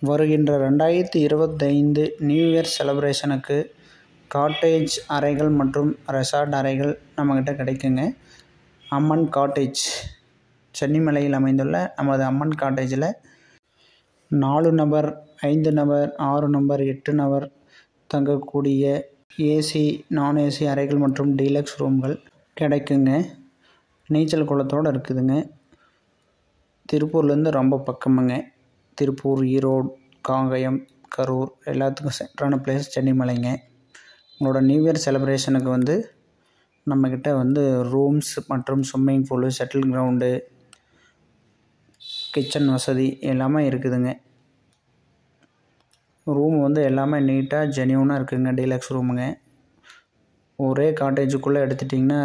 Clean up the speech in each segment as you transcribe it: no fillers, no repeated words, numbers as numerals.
வருகின்ற 2025 new year செலிப்ரேஷனுக்கு cottage அறைகள் மற்றும் ரெசார்ட் அறைகள் நம்மக்கிட்ட கிடைக்குங்க. அம்மன் காட்டேஜ் சென்னிமலையில் அமைந்துள்ள நமது அம்மன் காட்டேஜில் 4 நபர், 5 நபர், 6 நபர், 8 நபர் தங்கக்கூடிய ஏசி, நான் ஏசி அறைகள் மற்றும் டீலக்ஸ் ரூம்கள் கிடைக்குங்க. நீச்சல் குளத்தோடு இருக்குதுங்க. திருப்பூர்லேருந்து ரொம்ப பக்கமுங்க. திருப்பூர், ஈரோடு, காங்கயம், கரூர் எல்லாத்துக்கும் சென்ட்ரான பிளேஸ் சென்னிமலைங்க. உங்களோட நியூ இயர் செலிப்ரேஷனுக்கு நம்மக்கிட்ட ரூம்ஸ் மற்றும் swimming pool, shuttle ground, kitchen வசதி எல்லாமே இருக்குதுங்க. ரூம் எல்லாமே நீட்டாக ஜென்யூனாக இருக்குதுங்க. டீலக்ஸ் ரூமுங்க. ஒரே காட்டேஜுக்குள்ளே எடுத்துட்டிங்கன்னா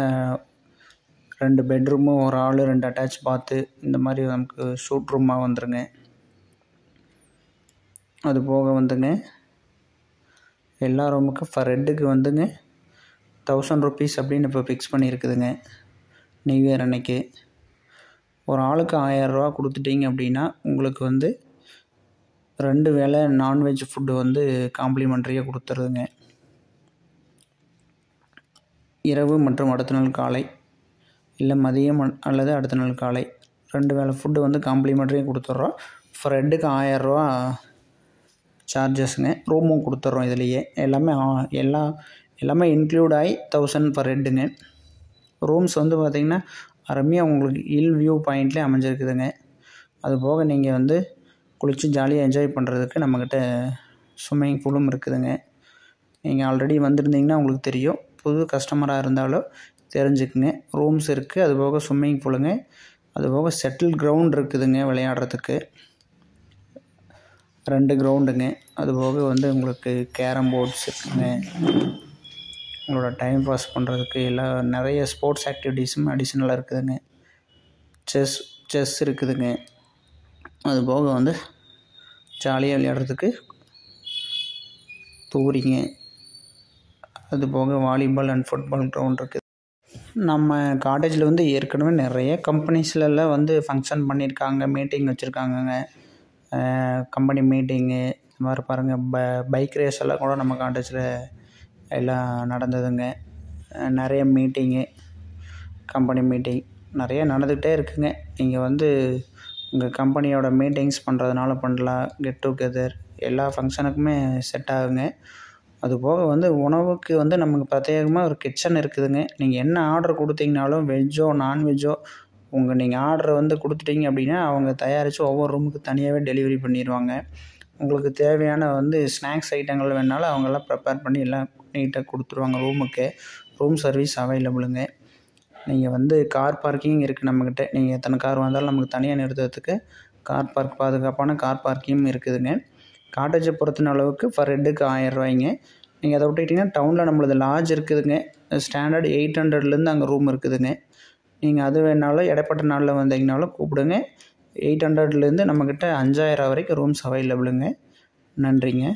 2 பெட்ரூமு, ஒரு ஹாலு, 2 அட்டாச் பாத்து இந்த மாதிரி நமக்கு சூட் ரூமாக வந்துருங்க. அது போக எல்லா ரூமுக்கும் ஃபர் ஹெட்டுக்கு 1000 ருபீஸ் அப்படின்னு இப்போ ஃபிக்ஸ் பண்ணியிருக்குதுங்க. நியூ இயர் அன்னைக்கு ஒரு ஆளுக்கு 1000 ரூபா கொடுத்துட்டிங்க அப்படின்னா உங்களுக்கு 2 வேளை நான்வெஜ் ஃபுட்டு காம்ப்ளிமெண்ட்ரியாக கொடுத்துருதுங்க. இரவு மற்றும் அடுத்த நாள் காலை, இல்லை மதியம் அல்லது அடுத்த நாள் காலை 2 வேளை ஃபுட்டு காம்ப்ளிமெண்ட்ரியாக கொடுத்துட்றோம். ஃபர் ஹெட்டுக்கு 1000 ரூபா சார்ஜஸ்ங்க. ரூமும் கொடுத்துட்றோம். இதுலேயே எல்லாமே இன்க்ளூட் ஆகி 1000 பர் ஹெட்டுங்க. ரூம்ஸ் பார்த்திங்கன்னா அருமையாக உங்களுக்கு ஹில் வியூ பாயிண்ட்லேயே அமைஞ்சிருக்குதுங்க. அது போக நீங்கள் குளித்து ஜாலியாக என்ஜாய் பண்ணுறதுக்கு நம்மக்கிட்ட ஸ்விம்மிங் பூலும் இருக்குதுங்க. நீங்கள் ஆல்ரெடி வந்திருந்தீங்கன்னா உங்களுக்கு தெரியும். புது கஸ்டமராக இருந்தாலும் தெரிஞ்சுக்குங்க. ரூம்ஸ் இருக்குது. அதுபோக ஸ்விம்மிங் பூலுங்க. அதுபோக ஷட்டில் கிரவுண்ட் இருக்குதுங்க விளையாடுறதுக்கு. 2 கிரவுண்டுங்க. அதுபோக உங்களுக்கு கேரம் போர்ட்ஸ் இருக்குங்க. உங்களோட டைம் பாஸ் பண்ணுறதுக்கு நிறைய ஸ்போர்ட்ஸ் ஆக்டிவிட்டீஸும் அடிஷ்னலாக இருக்குதுங்க. செஸ் இருக்குதுங்க. அதுபோக ஜாலியாக விளையாடுறதுக்கு தூரிங்க. அதுபோக வாலிபால் அண்ட் ஃபுட்பால் கிரவுண்ட் இருக்குது. நம்ம காட்டேஜில் ஏற்கனவே நிறைய கம்பெனிஸ்லலாம் ஃபங்க்ஷன் பண்ணியிருக்காங்க, மீட்டிங் வச்சுருக்காங்கங்க. கம்பெனி மீட்டிங்கு இந்த மாதிரி பாருங்கள். பைக் ரேஸ் எல்லாம் கூட நம்ம காட்டேஜில் எல்லாம் நடந்ததுங்க. நிறைய மீட்டிங்கு, கம்பெனி மீட்டிங் நிறைய நடந்துகிட்டே இருக்குதுங்க. நீங்கள் உங்கள் கம்பெனியோட மீட்டிங்ஸ் பண்ணுறதுனால பண்ணலாம். கெட் டுகெதர் எல்லா ஃபங்க்ஷனுக்குமே செட் ஆகுங்க. அதுபோக உணவுக்கு நமக்கு பிரத்யேகமாக ஒரு கிச்சன் இருக்குதுங்க. நீங்கள் என்ன ஆர்டர் கொடுத்தீங்கனாலும் வெஜ்ஜோ நான்வெஜ்ஜோ நீங்கள் ஆர்டர் கொடுத்துட்டீங்க அப்படின்னா அவங்க தயாரித்து ஒவ்வொரு ரூமுக்கு தனியாகவே டெலிவரி பண்ணிடுவாங்க. உங்களுக்கு தேவையான ஸ்நாக்ஸ் ஐட்டங்கள் வேணாலும் அவங்கெல்லாம் ப்ரிப்பேர் பண்ணி எல்லாம் நீட்டாக கொடுத்துருவாங்க. ரூம் சர்வீஸ் அவைலபிளுங்க. நீங்கள் கார் பார்க்கிங் இருக்குது நம்மக்கிட்ட. நீங்கள் எத்தனை கார் வந்தாலும் நமக்கு தனியாக நிறுத்துறதுக்கு பாதுகாப்பான கார் பார்க்கிங்கும் இருக்குதுங்க. காட்டேஜை பொறுத்தின அளவுக்கு ஃபர் ஹெட்டுக்கு 1000 ரூபாய்ங்க. நீங்கள் அதை விட்டுக்கிட்டிங்கன்னா டவுனில் நம்மளது லாட்ஜ் இருக்குதுங்க. ஸ்டாண்டர்ட் 800லேருந்து அங்கே ரூம் இருக்குதுங்க. நீங்கள் அது வேணாலும் இடைப்பட்ட நாளில் வந்தீங்கனாலும் கூப்பிடுங்க. 800லேருந்து நம்மக்கிட்ட 5000 வரைக்கும் ரூம்ஸ் அவைலபிளுங்க. நன்றிங்க.